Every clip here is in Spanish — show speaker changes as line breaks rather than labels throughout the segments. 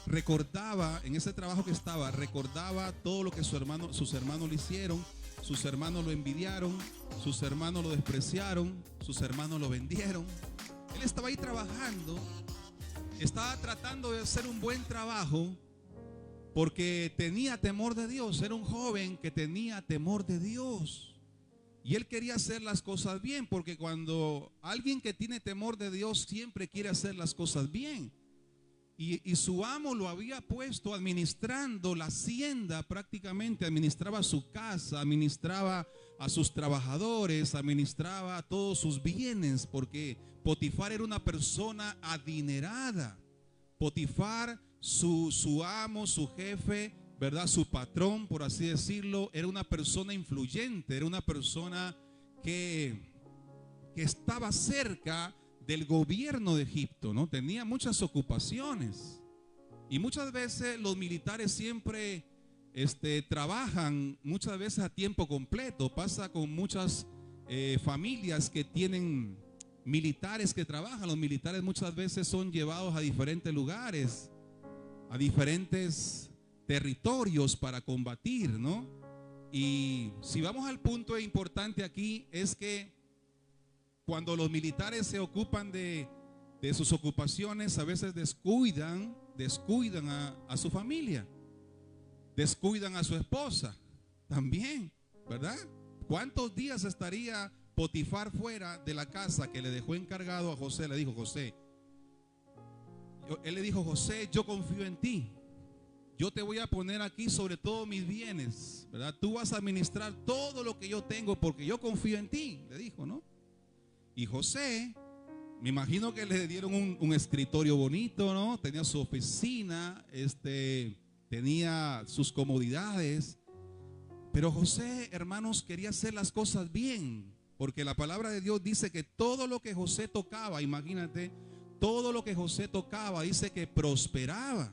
recordaba, en ese trabajo que estaba, recordaba todo lo que sus hermanos le hicieron. Sus hermanos lo envidiaron, sus hermanos lo despreciaron, sus hermanos lo vendieron. Él estaba ahí trabajando, estaba tratando de hacer un buen trabajo porque tenía temor de Dios. Era un joven que tenía temor de Dios. Y él quería hacer las cosas bien, porque cuando alguien que tiene temor de Dios siempre quiere hacer las cosas bien. Y su amo lo había puesto administrando la hacienda prácticamente, administraba su casa, administraba a sus trabajadores, administraba todos sus bienes, porque Potifar era una persona adinerada. Potifar, su amo, su jefe, ¿verdad? Su patrón, por así decirlo, era una persona influyente, era una persona que estaba cerca del gobierno de Egipto, ¿no? Tenía muchas ocupaciones. Y muchas veces los militares siempre trabajan, muchas veces a tiempo completo. Pasa con muchas familias que tienen militares que trabajan. Los militares muchas veces son llevados a diferentes lugares, a diferentes territorios para combatir, ¿no? Y si vamos al punto importante aquí, es que cuando los militares se ocupan de sus ocupaciones, a veces descuidan a su familia, descuidan a su esposa también, ¿verdad? ¿Cuántos días estaría Potifar fuera de la casa que le dejó encargado a José? Él le dijo, José, yo confío en ti. Yo te voy a poner aquí sobre todos mis bienes, ¿verdad? Tú vas a administrar todo lo que yo tengo porque yo confío en ti, le dijo, ¿no? Y José, me imagino que le dieron un escritorio bonito, ¿no? Tenía su oficina, tenía sus comodidades. Pero José, hermanos, quería hacer las cosas bien, porque la palabra de Dios dice que todo lo que José tocaba, imagínate, todo lo que José tocaba, dice que prosperaba.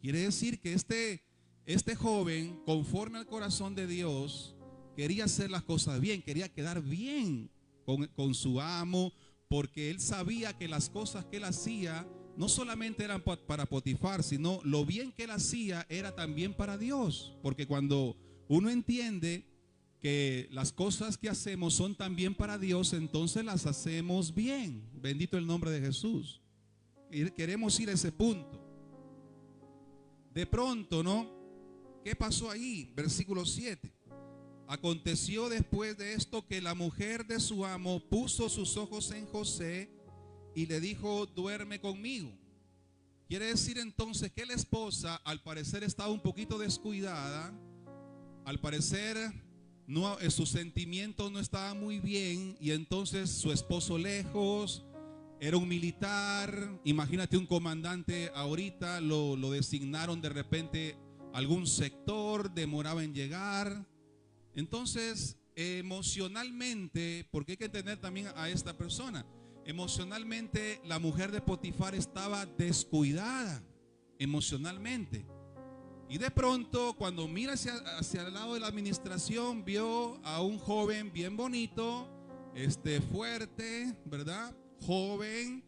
Quiere decir que este joven, conforme al corazón de Dios, quería hacer las cosas bien, quería quedar bien con su amo, porque él sabía que las cosas que él hacía no solamente eran para Potifar, sino lo bien que él hacía era también para Dios. Porque cuando uno entiende que las cosas que hacemos son también para Dios, entonces las hacemos bien. Bendito el nombre de Jesús. Y queremos ir a ese punto. De pronto, ¿no? ¿Qué pasó ahí? Versículo 7. Aconteció después de esto que la mujer de su amo puso sus ojos en José y le dijo, duerme conmigo. Quiere decir entonces que la esposa al parecer estaba un poquito descuidada. Al parecer sus sentimientos no estaban muy bien, y entonces su esposo lejos, era un militar. Imagínate un comandante ahorita, lo designaron de repente a algún sector, demoraba en llegar. Entonces emocionalmente, porque hay que entender también a esta persona, emocionalmente la mujer de Potifar estaba descuidada emocionalmente. Y de pronto, cuando mira hacia el lado de la administración, vio a un joven bien bonito, fuerte, ¿verdad? Joven,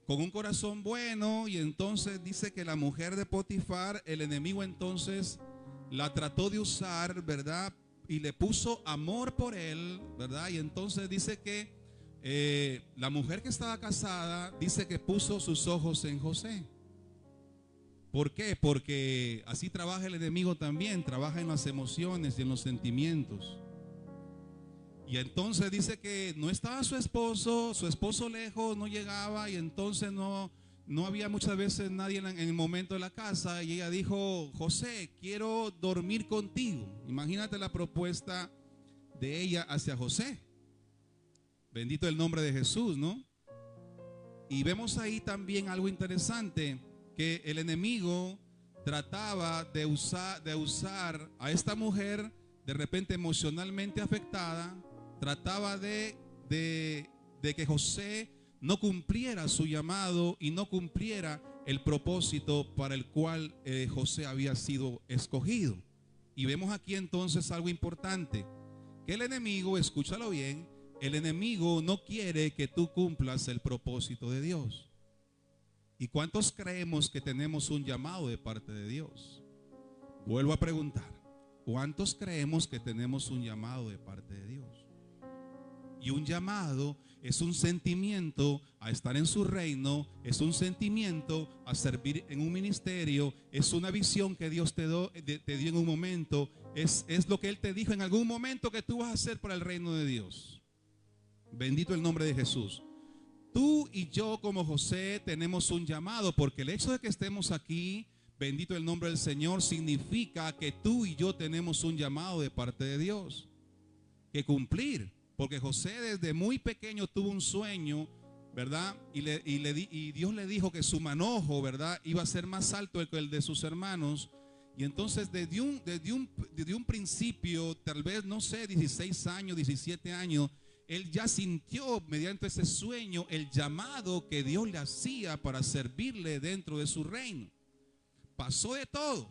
con un corazón bueno. Y entonces dice que la mujer de Potifar, el enemigo entonces la trató de usar, ¿verdad? Y le puso amor por él, ¿verdad? Y entonces dice que la mujer que estaba casada, dice que puso sus ojos en José. ¿Por qué? Porque así trabaja el enemigo también, trabaja en las emociones y en los sentimientos. Y entonces dice que no estaba su esposo lejos, no llegaba, y entonces no había muchas veces nadie en el momento de la casa, y ella dijo, José, quiero dormir contigo. Imagínate la propuesta de ella hacia José. Bendito el nombre de Jesús, ¿no? Y vemos ahí también algo interesante, que el enemigo trataba de usar a esta mujer de repente emocionalmente afectada. Trataba de que José no cumpliera su llamado y no cumpliera el propósito para el cual José había sido escogido. Y vemos aquí entonces algo importante, que el enemigo, escúchalo bien, el enemigo no quiere que tú cumplas el propósito de Dios. ¿Y cuántos creemos que tenemos un llamado de parte de Dios? Vuelvo a preguntar, ¿cuántos creemos que tenemos un llamado de parte de Dios? Y un llamado es un sentimiento a estar en su reino, es un sentimiento a servir en un ministerio, es una visión que Dios te dio en un momento, es lo que Él te dijo en algún momento que tú vas a hacer para el reino de Dios. Bendito el nombre de Jesús. Tú y yo como José tenemos un llamado, porque el hecho de que estemos aquí, bendito el nombre del Señor, significa que tú y yo tenemos un llamado de parte de Dios que cumplir. Porque José desde muy pequeño tuvo un sueño, ¿verdad? Y Dios le dijo que su manojo, ¿verdad?, iba a ser más alto que el de sus hermanos. Y entonces desde un principio, tal vez, no sé, 16 años, 17 años, él ya sintió mediante ese sueño el llamado que Dios le hacía para servirle dentro de su reino. Pasó de todo,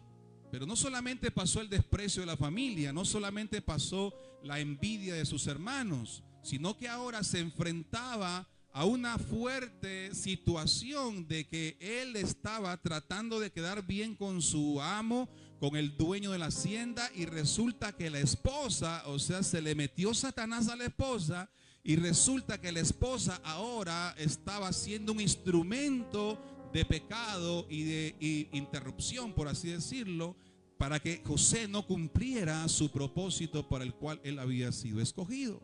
pero no solamente pasó el desprecio de la familia, no solamente pasó la envidia de sus hermanos, sino que ahora se enfrentaba a una fuerte situación de que él estaba tratando de quedar bien con su amo, con el dueño de la hacienda, y resulta que la esposa, o sea, se le metió Satanás a la esposa, y resulta que la esposa ahora estaba siendo un instrumento de pecado y de interrupción, por así decirlo, para que José no cumpliera su propósito para el cual él había sido escogido.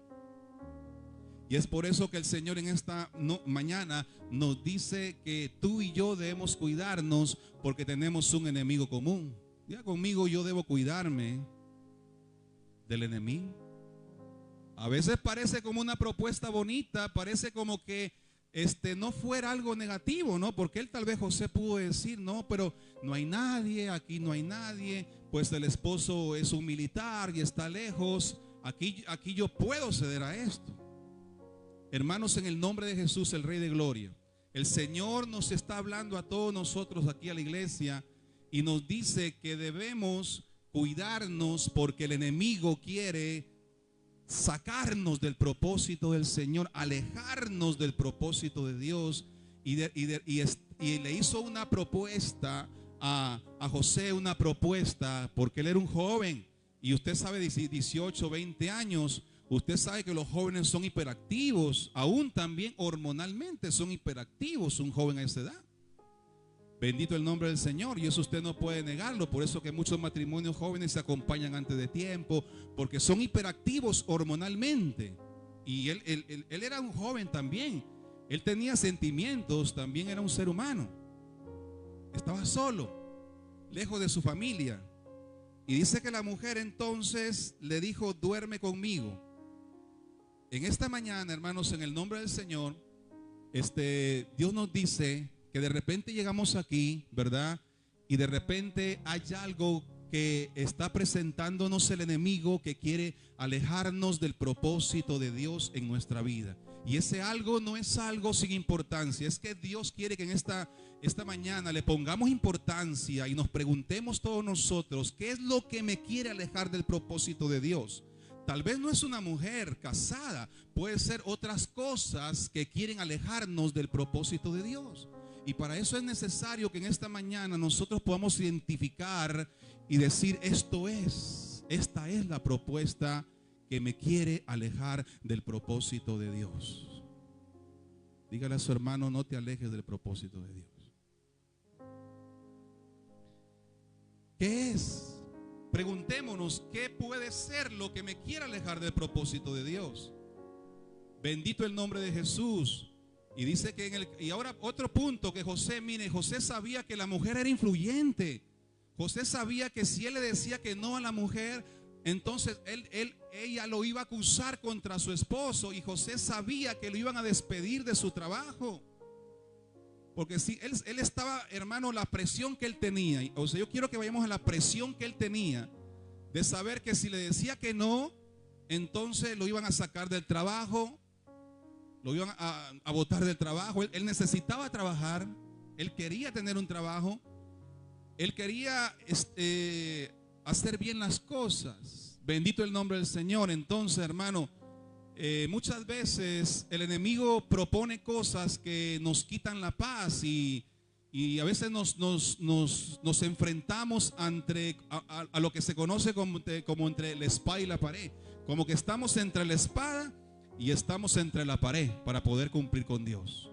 Y es por eso que el Señor en esta mañana nos dice que tú y yo debemos cuidarnos, porque tenemos un enemigo común. Diga conmigo: yo debo cuidarme del enemigo. A veces parece como una propuesta bonita, parece como que no fuera algo negativo, ¿no? Porque él, tal vez José pudo decir, no, pero no hay nadie, aquí no hay nadie, pues el esposo es un militar y está lejos, aquí yo puedo ceder a esto. Hermanos, en el nombre de Jesús, el Rey de Gloria, el Señor nos está hablando a todos nosotros aquí a la iglesia y nos dice que debemos cuidarnos, porque el enemigo quiere sacarnos del propósito del Señor, alejarnos del propósito de Dios, y le hizo una propuesta a José, una propuesta, porque él era un joven, y usted sabe, 18, 20 años, usted sabe que los jóvenes son hiperactivos, aún también hormonalmente son hiperactivos un joven a esa edad. Bendito el nombre del Señor, y eso usted no puede negarlo. Por eso que muchos matrimonios jóvenes se acompañan antes de tiempo, porque son hiperactivos hormonalmente. Y él era un joven también, él tenía sentimientos, también era un ser humano. Estaba solo, lejos de su familia. Y dice que la mujer entonces le dijo: duerme conmigo. En esta mañana, hermanos, en el nombre del Señor, Dios nos dice que de repente llegamos aquí, ¿verdad? Y de repente hay algo que está presentándonos el enemigo, que quiere alejarnos del propósito de Dios en nuestra vida. Y ese algo no es algo sin importancia. Es que Dios quiere que en esta mañana le pongamos importancia y nos preguntemos todos nosotros: ¿qué es lo que me quiere alejar del propósito de Dios? Tal vez no es una mujer casada, puede ser otras cosas que quieren alejarnos del propósito de Dios. Y para eso es necesario que en esta mañana nosotros podamos identificar y decir: esta es la propuesta que me quiere alejar del propósito de Dios. Dígale a su hermano: no te alejes del propósito de Dios. ¿Qué es? Preguntémonos: ¿qué puede ser lo que me quiere alejar del propósito de Dios? Bendito el nombre de Jesús. Y dice que y ahora otro punto que José, mire, José sabía que la mujer era influyente. José sabía que si él le decía que no a la mujer, entonces ella lo iba a acusar contra su esposo. Y José sabía que lo iban a despedir de su trabajo. Porque si él estaba, hermano, la presión que él tenía. O sea, yo quiero que vayamos a la presión que él tenía de saber que si le decía que no, entonces lo iban a sacar del trabajo, lo iban a botar del trabajo. Él necesitaba trabajar, él quería tener un trabajo, él quería hacer bien las cosas. Bendito el nombre del Señor. Entonces, hermano, muchas veces el enemigo propone cosas que nos quitan la paz y Y a veces nos enfrentamos a lo que se conoce como entre la espada y la pared. Como que estamos entre la espada y estamos entre la pared para poder cumplir con Dios.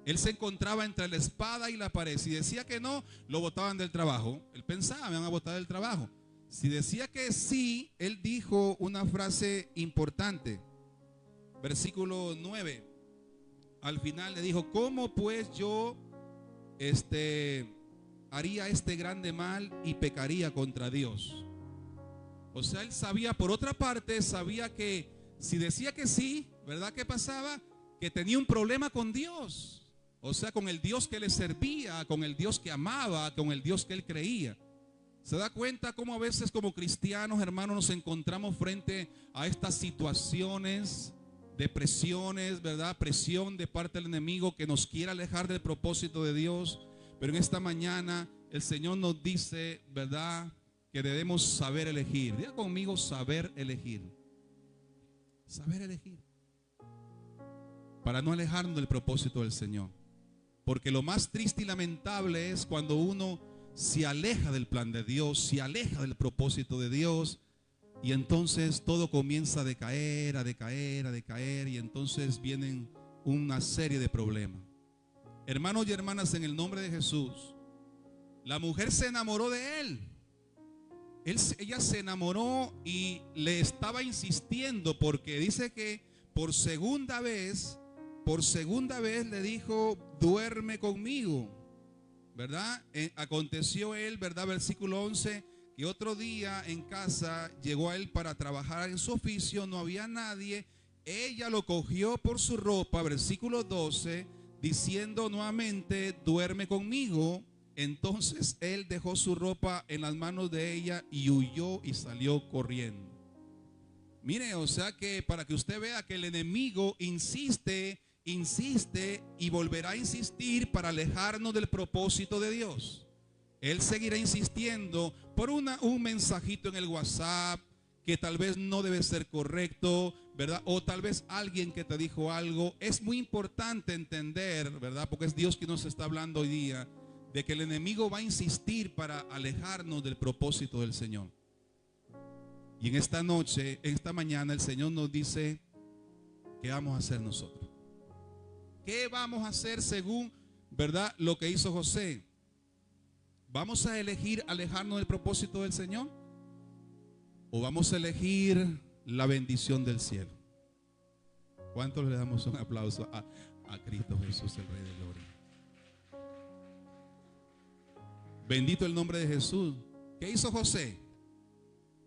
Él se encontraba entre la espada y la pared. Si decía que no, lo botaban del trabajo. Él pensaba, me van a botar del trabajo. Si decía que sí, él dijo una frase importante. Versículo 9. Al final le dijo: ¿cómo pues yo haría este grande mal y pecaría contra Dios? O sea, él sabía, por otra parte, sabía que si decía que sí, ¿verdad? ¿Qué pasaba? Que tenía un problema con Dios. O sea, con el Dios que le servía, con el Dios que amaba, con el Dios que él creía. ¿Se da cuenta cómo a veces como cristianos, hermanos, nos encontramos frente a estas situaciones de presiones, ¿verdad? Presión de parte del enemigo que nos quiere alejar del propósito de Dios. Pero en esta mañana el Señor nos dice, ¿verdad?, que debemos saber elegir. Diga conmigo: saber elegir. Saber elegir. Para no alejarnos del propósito del Señor. Porque lo más triste y lamentable es cuando uno se aleja del plan de Dios, se aleja del propósito de Dios, y entonces todo comienza a decaer, a decaer, a decaer, y entonces vienen una serie de problemas. Hermanos y hermanas, en el nombre de Jesús, la mujer se enamoró de él. Ella se enamoró y le estaba insistiendo, porque dice que por segunda vez le dijo: duerme conmigo, ¿verdad? Aconteció él, ¿verdad? Versículo 11, que otro día en casa llegó a él para trabajar en su oficio, no había nadie, ella lo cogió por su ropa, versículo 12, diciendo nuevamente: duerme conmigo. Entonces él dejó su ropa en las manos de ella y huyó y salió corriendo. Mire, o sea que para que usted vea que el enemigo insiste y volverá a insistir para alejarnos del propósito de Dios. Él seguirá insistiendo por un mensajito en el WhatsApp que tal vez no debe ser correcto, ¿verdad? O tal vez alguien que te dijo algo. Es muy importante entender, ¿verdad? Porque es Dios quien nos está hablando hoy día, de que el enemigo va a insistir para alejarnos del propósito del Señor. Y en esta noche, en esta mañana, el Señor nos dice: ¿qué vamos a hacer nosotros? ¿Qué vamos a hacer según, ¿verdad?, lo que hizo José? ¿Vamos a elegir alejarnos del propósito del Señor? ¿O vamos a elegir la bendición del cielo? ¿Cuántos le damos un aplauso a Cristo Jesús, el Rey de Gloria? Bendito el nombre de Jesús. ¿Qué hizo José?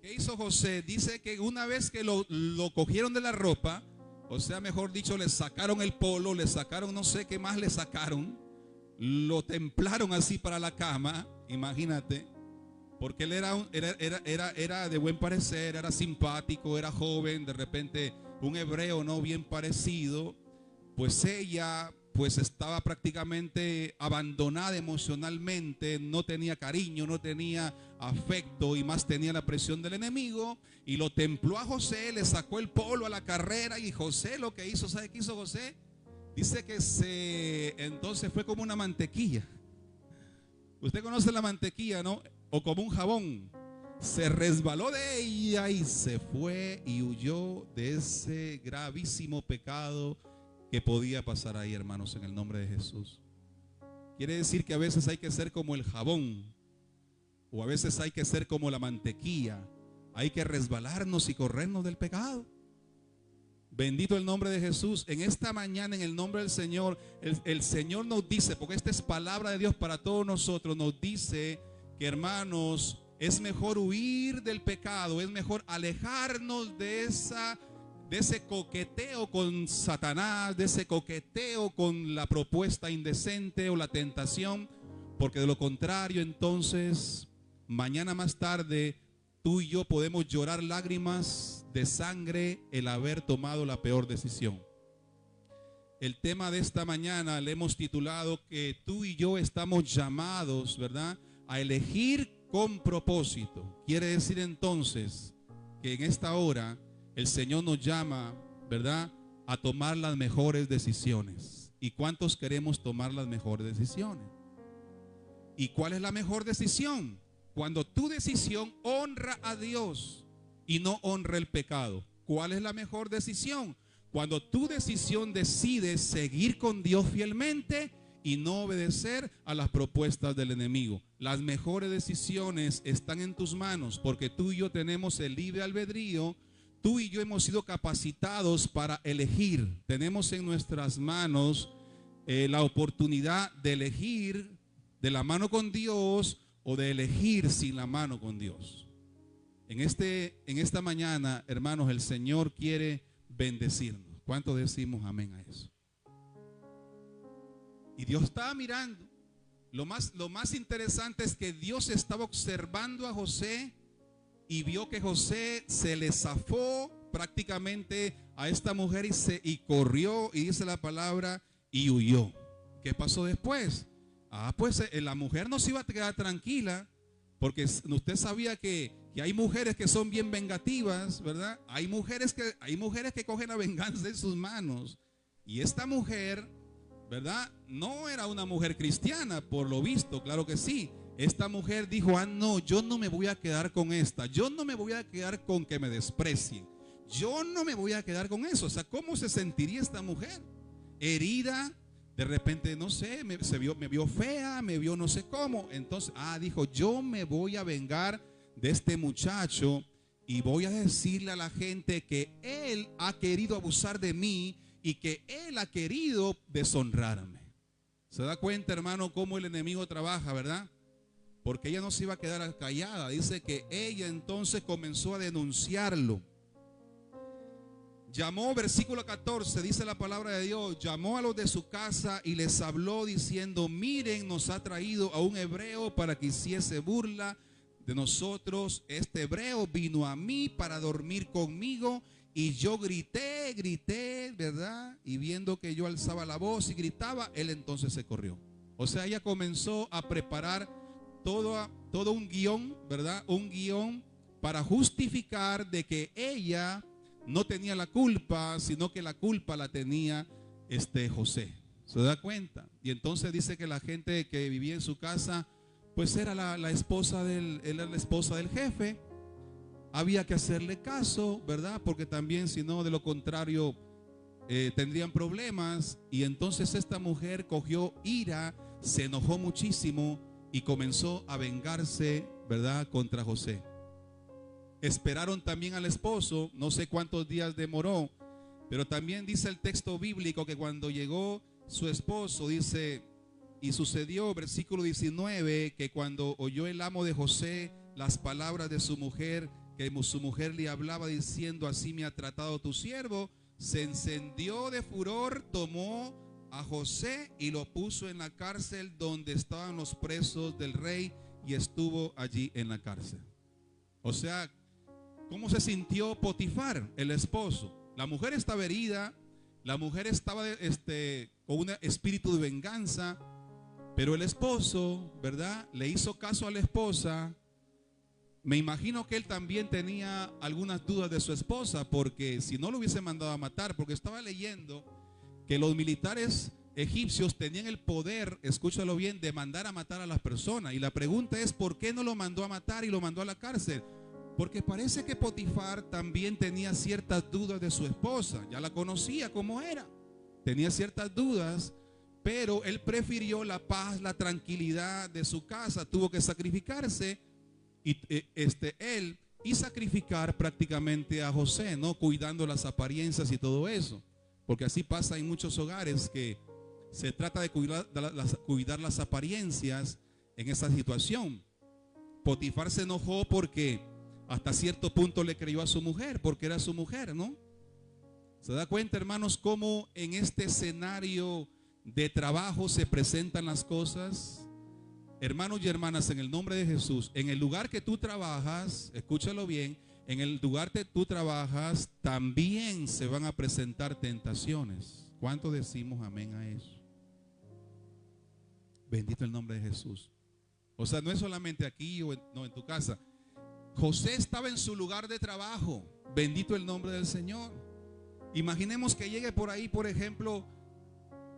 ¿Qué hizo José? Dice que una vez que lo cogieron de la ropa, o sea, mejor dicho, le sacaron el polo, le sacaron no sé qué más le sacaron, lo templaron así para la cama, imagínate, porque él era de buen parecer, era simpático, era joven, de repente un hebreo no bien parecido, pues ella pues estaba prácticamente abandonada emocionalmente, no tenía cariño, no tenía afecto y más tenía la presión del enemigo, y lo templó a José, le sacó el polo a la carrera, y José lo que hizo, ¿sabe qué hizo José? Dice que entonces fue como una mantequilla. Usted conoce la mantequilla, ¿no? O como un jabón. Se resbaló de ella y se fue y huyó de ese gravísimo pecado que podía pasar ahí, hermanos, en el nombre de Jesús. Quiere decir que a veces hay que ser como el jabón, o a veces hay que ser como la mantequilla. Hay que resbalarnos y corrernos del pecado. Bendito el nombre de Jesús. En esta mañana, en el nombre del Señor, el Señor nos dice, porque esta es palabra de Dios para todos nosotros, nos dice que, hermanos, es mejor huir del pecado, es mejor alejarnos de ese coqueteo con Satanás, de ese coqueteo con la propuesta indecente o la tentación, porque de lo contrario, entonces, mañana más tarde, tú y yo podemos llorar lágrimas de sangre el haber tomado la peor decisión. El tema de esta mañana le hemos titulado que tú y yo estamos llamados, ¿verdad?, a elegir con propósito. Quiere decir entonces que en esta hora el Señor nos llama, ¿verdad?, a tomar las mejores decisiones. ¿Y cuántos queremos tomar las mejores decisiones? ¿Y cuál es la mejor decisión? Cuando tu decisión honra a Dios y no honra el pecado. ¿Cuál es la mejor decisión? Cuando tu decisión decide seguir con Dios fielmente y no obedecer a las propuestas del enemigo. Las mejores decisiones están en tus manos, porque tú y yo tenemos el libre albedrío. Tú y yo hemos sido capacitados para elegir. Tenemos en nuestras manos la oportunidad de elegir de la mano con Dios o de elegir sin la mano con Dios. En esta mañana, hermanos, el Señor quiere bendecirnos. ¿Cuánto decimos amén a eso? Y Dios estaba mirando. Lo más interesante es que Dios estaba observando a José y vio que José se le zafó prácticamente a esta mujer y corrió, y dice la palabra, y huyó. ¿Qué pasó después? Pues la mujer no se iba a quedar tranquila, porque usted sabía que hay mujeres que son bien vengativas, ¿verdad? Hay mujeres que cogen la venganza en sus manos. Y esta mujer, ¿verdad? No era una mujer cristiana, por lo visto, claro que sí. Esta mujer dijo, no, yo no me voy a quedar con esta. Yo no me voy a quedar con que me desprecien. Yo no me voy a quedar con eso. O sea, ¿cómo se sentiría esta mujer? Herida, de repente, no sé, me vio fea, me vio no sé cómo. Entonces, dijo, yo me voy a vengar de este muchacho y voy a decirle a la gente que él ha querido abusar de mí y que él ha querido deshonrarme. ¿Se da cuenta, hermano, cómo el enemigo trabaja, verdad? Porque ella no se iba a quedar callada. Dice que ella entonces comenzó a denunciarlo. Llamó, versículo 14, dice la palabra de Dios, llamó a los de su casa y les habló diciendo, miren, nos ha traído a un hebreo para que hiciese burla de nosotros. Este hebreo vino a mí para dormir conmigo y yo grité, ¿verdad? Y viendo que yo alzaba la voz y gritaba, él entonces se corrió. O sea, ella comenzó a preparar todo un guión, ¿verdad? Un guión para justificar de que ella no tenía la culpa, sino que la culpa la tenía José. ¿Se da cuenta? Y entonces dice que la gente que vivía en su casa, pues era la esposa del jefe. Había que hacerle caso, ¿verdad? Porque también, si no, de lo contrario, tendrían problemas. Y entonces esta mujer cogió ira, se enojó muchísimo y comenzó a vengarse, ¿verdad?, contra José. Esperaron también al esposo, no sé cuántos días demoró, pero también dice el texto bíblico que cuando llegó su esposo, dice, y sucedió, versículo 19, que cuando oyó el amo de José las palabras de su mujer, que su mujer le hablaba diciendo, así me ha tratado tu siervo, se encendió de furor, tomó a José y lo puso en la cárcel donde estaban los presos del rey, y estuvo allí en la cárcel. O sea, ¿cómo se sintió Potifar, el esposo? La mujer estaba herida, la mujer estaba con un espíritu de venganza, pero el esposo, ¿verdad?, le hizo caso a la esposa. Me imagino que él también tenía algunas dudas de su esposa, porque si no lo hubiese mandado a matar, porque estaba leyendo que los militares egipcios tenían el poder, escúchalo bien, de mandar a matar a las personas. Y la pregunta es, ¿por qué no lo mandó a matar y lo mandó a la cárcel? Porque parece que Potifar también tenía ciertas dudas de su esposa. Ya la conocía como era. Tenía ciertas dudas, pero él prefirió la paz, la tranquilidad de su casa. Tuvo que sacrificarse y sacrificar prácticamente a José, ¿no? Cuidando las apariencias y todo eso. Porque así pasa en muchos hogares, que se trata de cuidar las apariencias en esa situación. Potifar se enojó porque hasta cierto punto le creyó a su mujer, porque era su mujer, ¿no? ¿Se da cuenta, hermanos, cómo en este escenario de trabajo se presentan las cosas? Hermanos y hermanas, en el nombre de Jesús, en el lugar que tú trabajas, escúchalo bien, en el lugar que tú trabajas también se van a presentar tentaciones. ¿Cuánto decimos amén a eso? Bendito el nombre de Jesús. O sea, no es solamente aquí o en tu casa. José estaba en su lugar de trabajo. Bendito el nombre del Señor. Imaginemos que llegue por ahí, por ejemplo,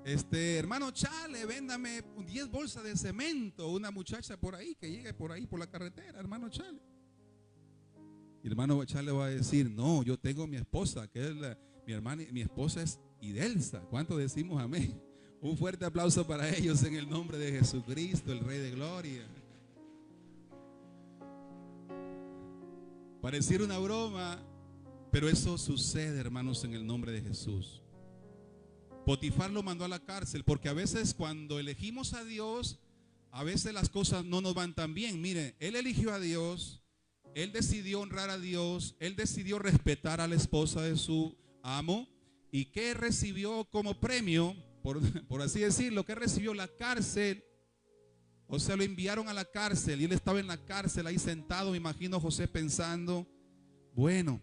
Hermano Chale, véndame 10 bolsas de cemento. Una muchacha por ahí que llegue por ahí por la carretera, hermano Chale. Y hermano Chale va a decir, no, yo tengo mi esposa, que es mi hermana, mi esposa es Idelsa. ¿Cuánto decimos amén? Un fuerte aplauso para ellos en el nombre de Jesucristo, el Rey de Gloria. Pareciera una broma, pero eso sucede, hermanos, en el nombre de Jesús. Potifar lo mandó a la cárcel porque a veces cuando elegimos a Dios, a veces las cosas no nos van tan bien. Mire, él eligió a Dios, él decidió honrar a Dios, él decidió respetar a la esposa de su amo. ¿Y qué recibió como premio? Por así decirlo, ¿qué recibió? La cárcel. O sea, lo enviaron a la cárcel y él estaba en la cárcel ahí sentado. Me imagino a José pensando, bueno,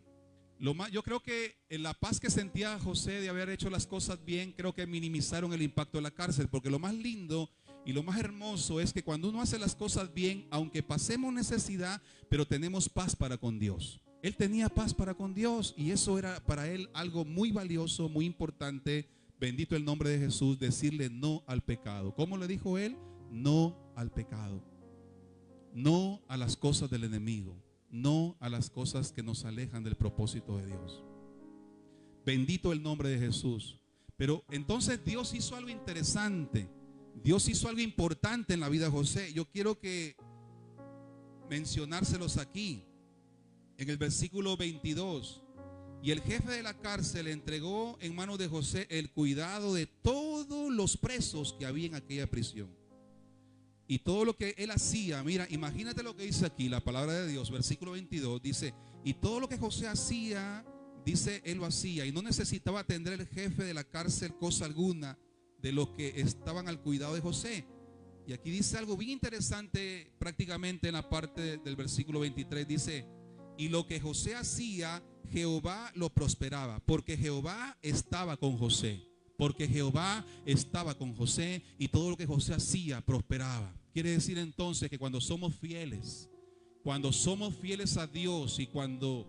yo creo que en la paz que sentía José de haber hecho las cosas bien, creo que minimizaron el impacto de la cárcel, porque lo más lindo y lo más hermoso es que cuando uno hace las cosas bien, aunque pasemos necesidad, pero tenemos paz para con Dios. Él tenía paz para con Dios y eso era para él algo muy valioso, muy importante. Bendito el nombre de Jesús, decirle no al pecado. ¿Cómo le dijo él? No al pecado, no a las cosas del enemigo, no a las cosas que nos alejan del propósito de Dios. Bendito el nombre de Jesús. Pero entonces Dios hizo algo interesante, Dios hizo algo importante en la vida de José. Yo quiero que mencionárselos aquí. En el versículo 22, y el jefe de la cárcel entregó en manos de José el cuidado de todos los presos que había en aquella prisión. Y todo lo que él hacía, mira, imagínate lo que dice aquí la palabra de Dios, versículo 22, dice, y todo lo que José hacía, dice, él lo hacía, y no necesitaba atender el jefe de la cárcel cosa alguna de los que estaban al cuidado de José. Y aquí dice algo bien interesante prácticamente en la parte del versículo 23, dice, y lo que José hacía, Jehová lo prosperaba, porque Jehová estaba con José. Porque Jehová estaba con José y todo lo que José hacía prosperaba. Quiere decir entonces que cuando somos fieles a Dios y cuando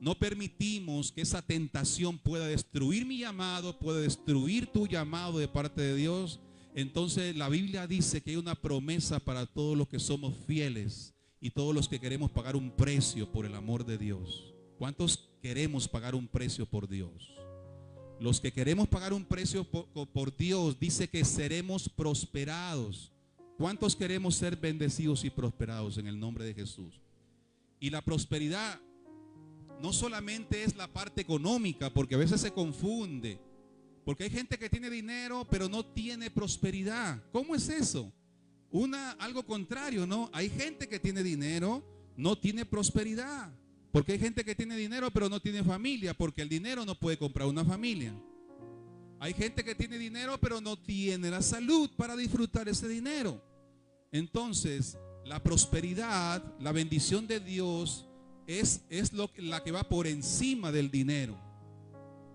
no permitimos que esa tentación pueda destruir mi llamado, pueda destruir tu llamado de parte de Dios, entonces la Biblia dice que hay una promesa para todos los que somos fieles y todos los que queremos pagar un precio por el amor de Dios. ¿Cuántos queremos pagar un precio por Dios? Los que queremos pagar un precio por Dios, dice que seremos prosperados. ¿Cuántos queremos ser bendecidos y prosperados en el nombre de Jesús? Y la prosperidad no solamente es la parte económica, porque a veces se confunde. Porque hay gente que tiene dinero pero no tiene prosperidad. ¿Cómo es eso? Algo contrario, ¿no? Hay gente que tiene dinero, no tiene prosperidad. Porque hay gente que tiene dinero pero no tiene familia, porque el dinero no puede comprar una familia. Hay gente que tiene dinero pero no tiene la salud para disfrutar ese dinero. Entonces, la prosperidad, la bendición de Dios es la que va por encima del dinero.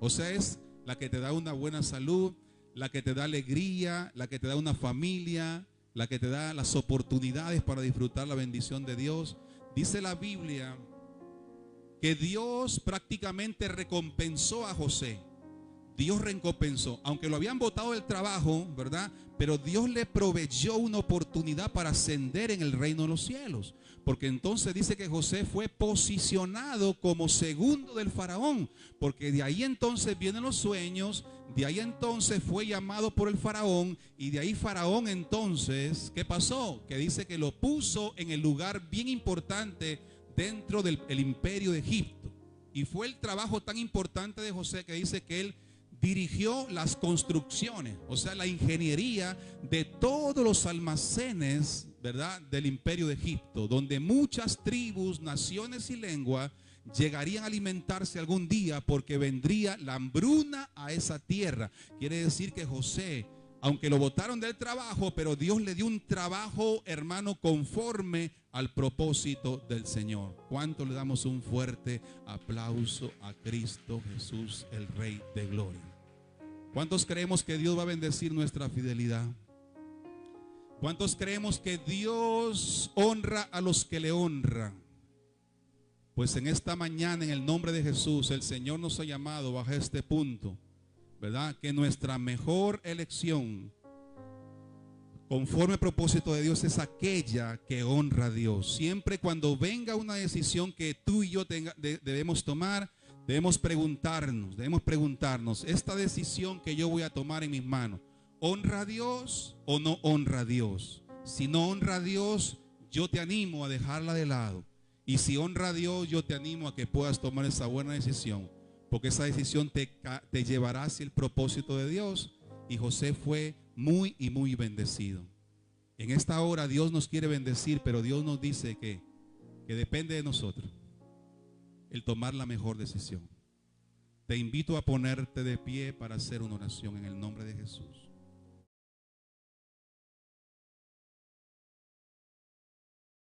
O sea, es la que te da una buena salud, la que te da alegría, la que te da una familia, la que te da las oportunidades para disfrutar la bendición de Dios. Dice la Biblia que Dios prácticamente recompensó a José. Dios recompensó, aunque lo habían botado del trabajo, ¿verdad? Pero Dios le proveyó una oportunidad para ascender en el reino de los cielos. Porque entonces dice que José fue posicionado como segundo del faraón. Porque de ahí entonces vienen los sueños, de ahí entonces fue llamado por el faraón. Y de ahí faraón entonces, ¿qué pasó? Que dice que lo puso en el lugar bien importante dentro del imperio de Egipto. Y fue el trabajo tan importante de José que dice que él dirigió las construcciones, o sea, la ingeniería de todos los almacenes, ¿verdad?, del imperio de Egipto, donde muchas tribus, naciones y lenguas llegarían a alimentarse algún día, porque vendría la hambruna a esa tierra. Quiere decir que José, aunque lo botaron del trabajo, pero Dios le dio un trabajo, hermano, conforme al propósito del Señor. ¿Cuánto le damos un fuerte aplauso a Cristo Jesús, el Rey de Gloria? ¿Cuántos creemos que Dios va a bendecir nuestra fidelidad? ¿Cuántos creemos que Dios honra a los que le honran? Pues en esta mañana, en el nombre de Jesús, el Señor nos ha llamado bajo este punto ¿verdad? Que nuestra mejor elección, conforme al propósito de Dios, es aquella que honra a Dios. Siempre cuando venga una decisión que tú y yo debemos tomar, debemos preguntarnos, esta decisión que yo voy a tomar en mis manos, ¿honra a Dios o no honra a Dios? Si no honra a Dios, yo te animo a dejarla de lado. Y si honra a Dios, yo te animo a que puedas tomar esa buena decisión, porque esa decisión te llevará hacia el propósito de Dios. Y José fue muy y muy bendecido. En esta hora Dios nos quiere bendecir, pero Dios nos dice que depende de nosotros el tomar la mejor decisión. Te invito a ponerte de pie para hacer una oración en el nombre de Jesús.